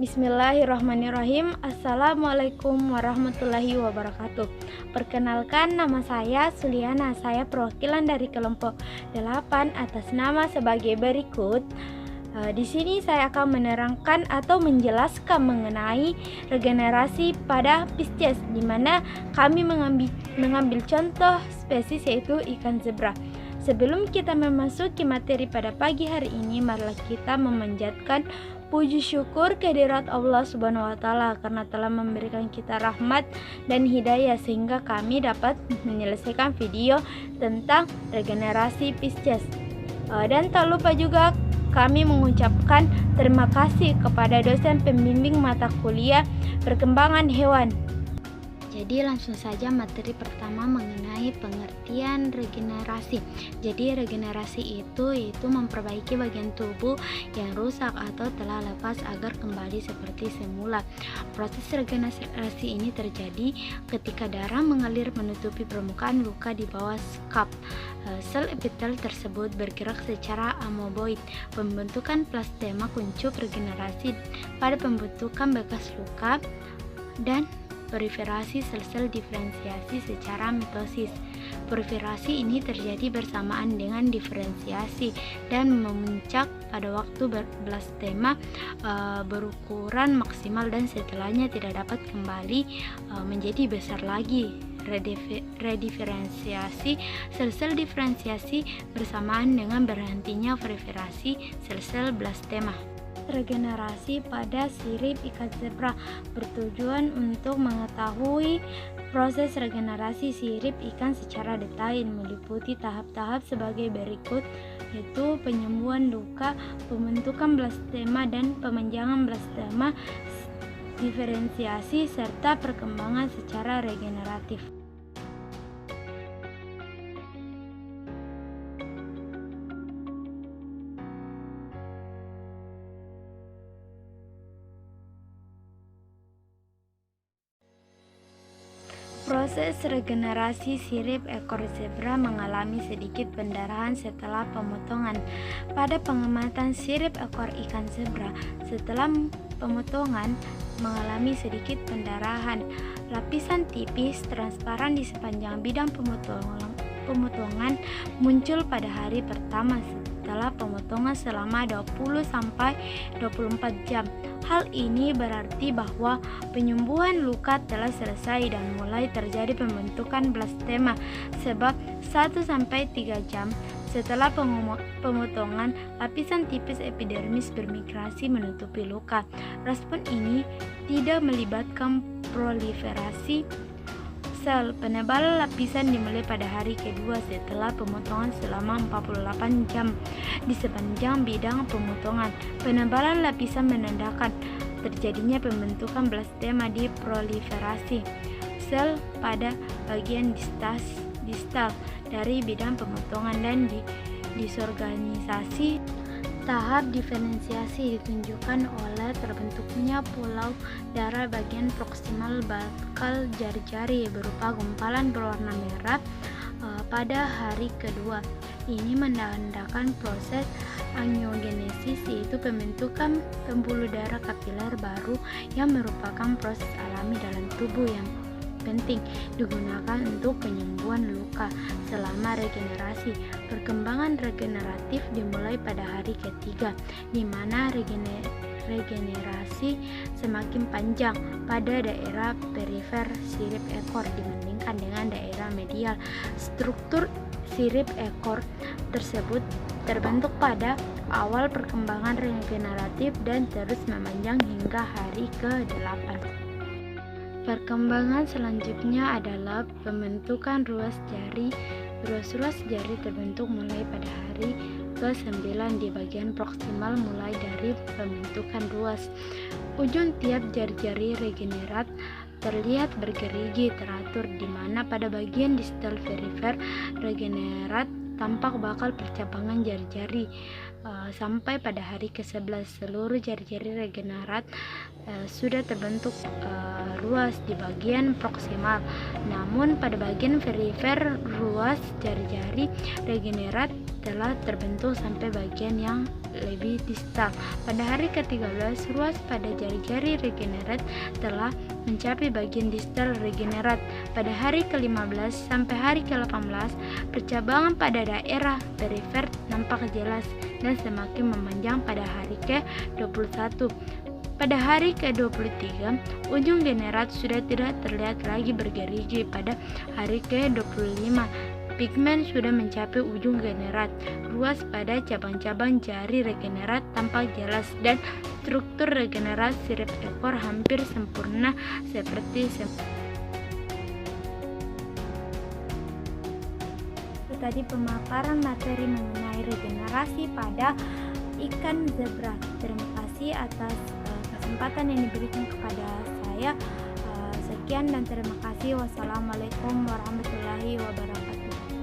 Bismillahirrahmanirrahim. Assalamualaikum warahmatullahi wabarakatuh. Perkenalkan, nama saya Suliana. Saya perwakilan dari kelompok 8 atas nama sebagai berikut. Di sini saya akan menerangkan atau menjelaskan mengenai regenerasi pada Pisces, di mana kami mengambil contoh spesies yaitu ikan zebra. Sebelum kita memasuki materi pada pagi hari ini, marilah kita memanjatkan puji syukur kehadirat Allah Subhanahu wa Ta'ala karena telah memberikan kita rahmat dan hidayah sehingga kami dapat menyelesaikan video tentang regenerasi Pisces. Dan tak lupa juga kami mengucapkan terima kasih kepada dosen pembimbing mata kuliah perkembangan hewan. Jadi langsung saja materi pertama mengenai pengertian regenerasi. Jadi regenerasi itu yaitu memperbaiki bagian tubuh yang rusak atau telah lepas agar kembali seperti semula. Proses regenerasi ini terjadi ketika darah mengalir menutupi permukaan luka di bawah skap. Sel epitel tersebut bergerak secara amoeboid, pembentukan plastema kuncup regenerasi pada pembentukan bekas luka, dan proliferasi sel-sel diferensiasi secara mitosis. Proliferasi ini terjadi bersamaan dengan diferensiasi dan memuncak pada waktu blastema berukuran maksimal dan setelahnya tidak dapat kembali menjadi besar lagi. Rediferensiasi sel-sel diferensiasi bersamaan dengan berhentinya proliferasi sel-sel blastema. Regenerasi pada sirip ikan zebra bertujuan untuk mengetahui proses regenerasi sirip ikan secara detail, meliputi tahap-tahap sebagai berikut, yaitu penyembuhan luka, pembentukan blastema dan pemanjangan blastema, diferensiasi serta perkembangan secara regeneratif. Proses regenerasi sirip ekor zebra mengalami sedikit pendarahan setelah pemotongan. Pada pengamatan sirip ekor ikan zebra setelah pemotongan mengalami sedikit pendarahan. Lapisan tipis transparan di sepanjang bidang pemotongan muncul pada hari pertama setelah pemotongan selama 20-24 jam. Hal ini berarti bahwa penyembuhan luka telah selesai dan mulai terjadi pembentukan blastema, sebab 1-3 jam setelah pemotongan, lapisan tipis epidermis bermigrasi menutupi luka. Respon ini tidak melibatkan proliferasi sel. Penebalan lapisan dimulai pada hari kedua setelah pemotongan selama 48 jam di sepanjang bidang pemotongan. Penebalan lapisan menandakan terjadinya pembentukan blastema di proliferasi sel pada bagian distal dari bidang pemotongan dan disorganisasi. Tahap diferensiasi ditunjukkan oleh terbentuknya pulau darah bagian proksimal bakal jari-jari berupa gumpalan berwarna merah pada hari kedua. Ini menandakan proses angiogenesis, yaitu pembentukan pembuluh darah kapiler baru yang merupakan proses alami dalam tubuh yang penting digunakan untuk penyembuhan luka selama regenerasi. Perkembangan regeneratif dimulai pada hari ketiga, di mana regenerasi semakin panjang pada daerah perifer sirip ekor dibandingkan dengan daerah medial. Struktur sirip ekor tersebut terbentuk pada awal perkembangan regeneratif dan terus memanjang hingga hari ke-8. Perkembangan selanjutnya adalah pembentukan ruas jari. Ruas jari terbentuk mulai pada hari ke-9 di bagian proksimal mulai dari pembentukan ruas. Ujung tiap jari-jari regenerat terlihat bergerigi teratur, di mana pada bagian distal perifer regenerat tampak bakal percabangan jari-jari. Sampai pada hari ke-11 seluruh jari-jari regenerat sudah terbentuk ruas di bagian proksimal. Namun pada bagian perifer ruas jari-jari regenerat telah terbentuk sampai bagian yang lebih distal. Pada hari ke-13, ruas pada jari-jari regenerat telah mencapai bagian distal regenerat. Pada hari ke-15 sampai hari ke-18, percabangan pada daerah perifer nampak jelas dan semakin memanjang pada hari ke-21. Pada hari ke-23, ujung generat sudah tidak terlihat lagi bergerigi. Pada hari ke-25, pigmen sudah mencapai ujung generat. Ruas pada cabang-cabang jari regenerat tampak jelas dan struktur regenerat sirip ekor hampir sempurna seperti tadi pemaparan materi mengenai regenerasi pada ikan zebra. Terima kasih atas kesempatan yang diberikan kepada saya. Sekian dan terima kasih. Wassalamualaikum warahmatullahi